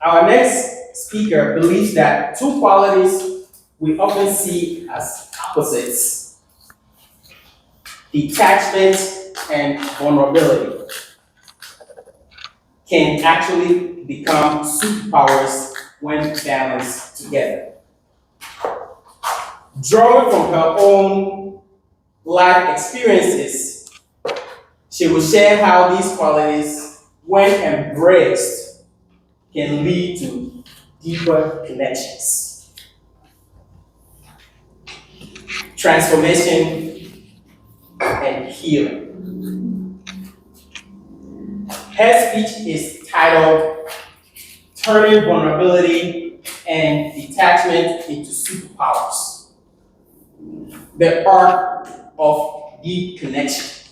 Our next speaker believes that two qualities we often see as opposites, detachment and vulnerability, can actually become superpowers when balanced together. Drawing from her own life experiences, she will share how these qualities, when embraced, can lead to deeper connections, transformation, and healing. Her speech is titled Turning Vulnerability and Detachment into Superpowers, the Art of Deep Connection.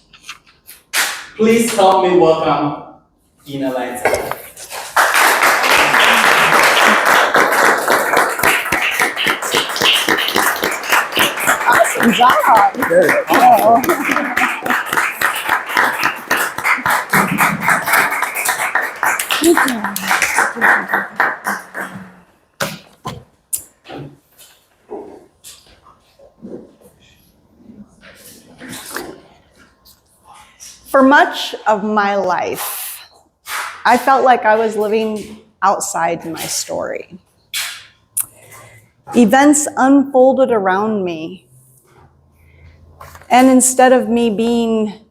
Please help me welcome Dina Lantzer. Awesome job. Good. For much of my life, I felt like I was living outside my story. Events unfolded around me, and instead of me being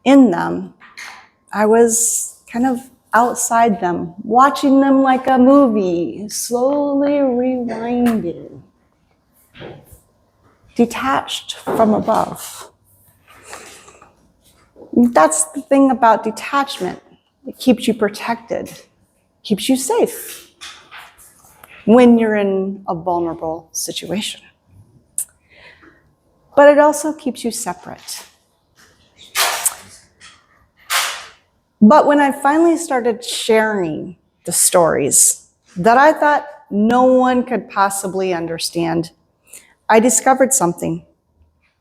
in them, I was kind of outside them, watching them like a movie, slowly rewinding, detached from above. That's the thing about detachment. It keeps you protected, keeps you safe when you're in a vulnerable situation. But it also keeps you separate. But when I finally started sharing the stories that I thought no one could possibly understand, I discovered something.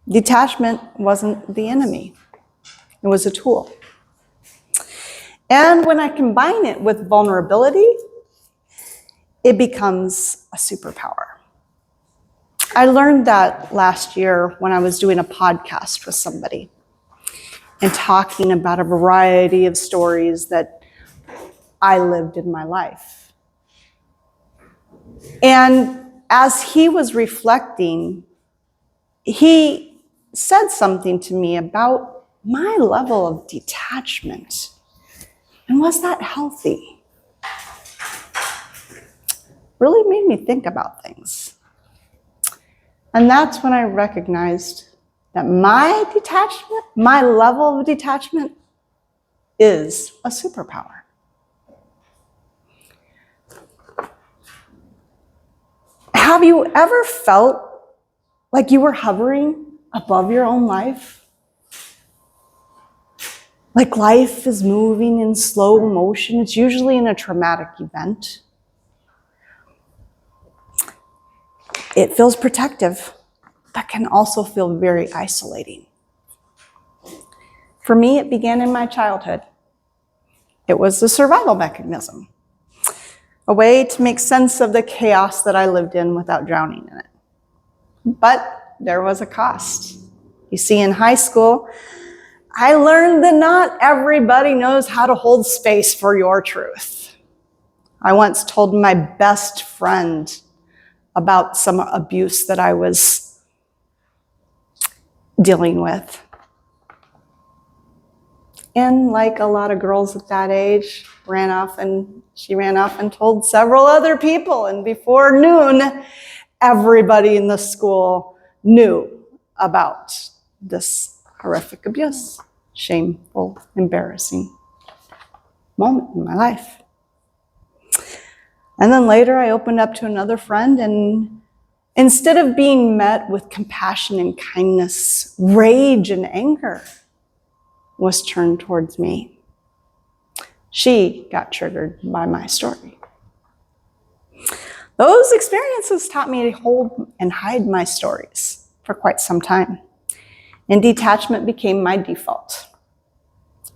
Detachment wasn't the enemy. It was a tool. And when I combine it with vulnerability, it becomes a superpower. I learned that last year when I was doing a podcast with somebody and talking about a variety of stories that I lived in my life. And as he was reflecting, he said something to me about my level of detachment. And was that healthy? Really made me think about things. And that's when I recognized that my detachment, my level of detachment, is a superpower. Have you ever felt like you were hovering above your own life? Like life is moving in slow motion. It's usually in a traumatic event. It feels protective, but can also feel very isolating. For me, it began in my childhood. It was a survival mechanism, a way to make sense of the chaos that I lived in without drowning in it. But there was a cost. You see, in high school, I learned that not everybody knows how to hold space for your truth. I once told my best friend about some abuse that I was dealing with. And like a lot of girls at that age, she ran off and told several other people. And before noon, everybody in the school knew about this horrific abuse. Shameful, embarrassing moment in my life. And then later I opened up to another friend, and instead of being met with compassion and kindness, rage and anger was turned towards me. She got triggered by my story. Those experiences taught me to hold and hide my stories for quite some time. And detachment became my default.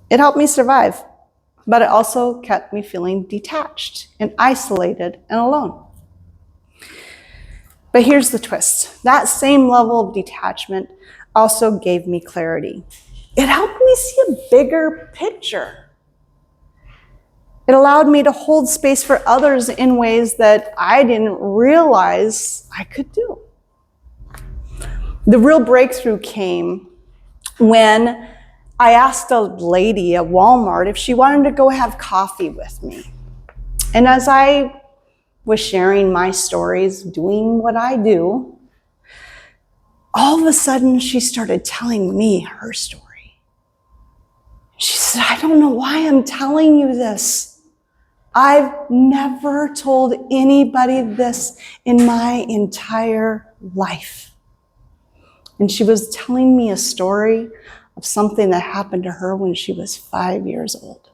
It helped me survive. but it also kept me feeling detached and isolated and alone. But here's the twist. That same level of detachment also gave me clarity. It helped me see a bigger picture. It allowed me to hold space for others in ways that I didn't realize I could do. The real breakthrough came when I asked a lady at Walmart if she wanted to go have coffee with me. And as I was sharing my stories, doing what I do, all of a sudden she started telling me her story. She said, I don't know why I'm telling you this. I've never told anybody this in my entire life. And she was telling me a story of something that happened to her when she was 5 years old.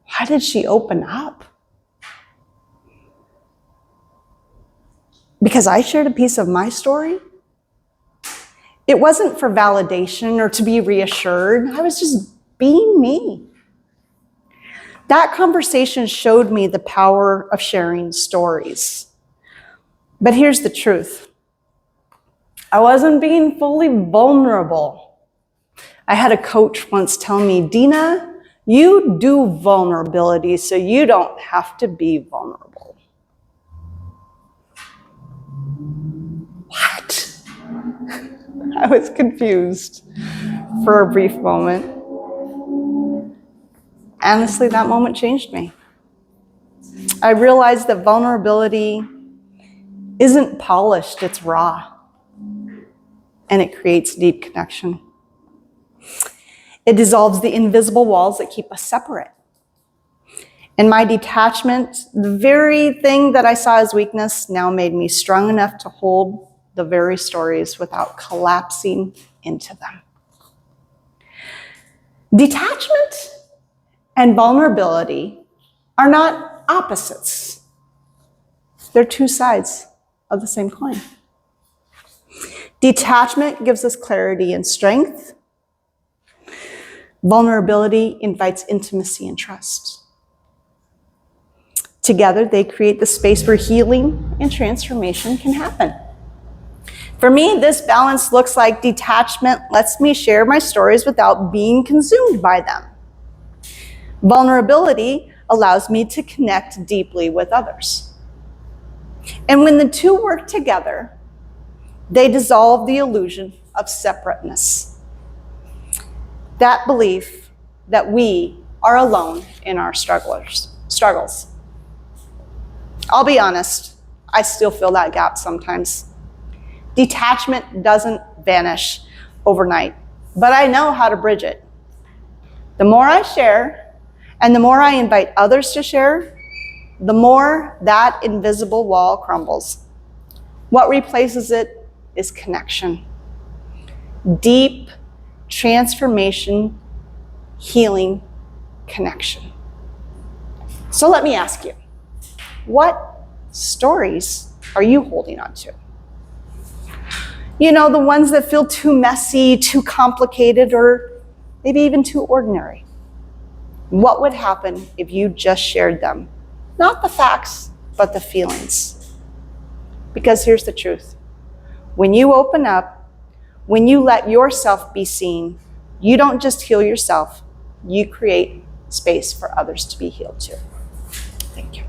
Why did she open up? Because I shared a piece of my story? It wasn't for validation or to be reassured. I was just being me. That conversation showed me the power of sharing stories. But here's the truth. I wasn't being fully vulnerable. I had a coach once tell me, Dina, you do vulnerability so you don't have to be vulnerable. What? I was confused for a brief moment. Honestly, that moment changed me. I realized that vulnerability isn't polished, it's raw. And it creates deep connection. It dissolves the invisible walls that keep us separate. And my detachment, the very thing that I saw as weakness, now made me strong enough to hold the very stories without collapsing into them. Detachment and vulnerability are not opposites. They're two sides of the same coin. Detachment gives us clarity and strength. Vulnerability invites intimacy and trust. Together, they create the space where healing and transformation can happen. For me, this balance looks like detachment lets me share my stories without being consumed by them. Vulnerability allows me to connect deeply with others. And when the two work together, they dissolve the illusion of separateness. That belief that we are alone in our struggles. I'll be honest, I still feel that gap sometimes. Detachment doesn't vanish overnight, but I know how to bridge it. The more I share, and the more I invite others to share, the more that invisible wall crumbles. What replaces it is connection. Deep transformation, healing, connection. So let me ask you, what stories are you holding on to? You know, the ones that feel too messy, too complicated, or maybe even too ordinary. What would happen if you just shared them? Not the facts, but the feelings. Because here's the truth. When you open up, when you let yourself be seen, you don't just heal yourself, you create space for others to be healed too. Thank you.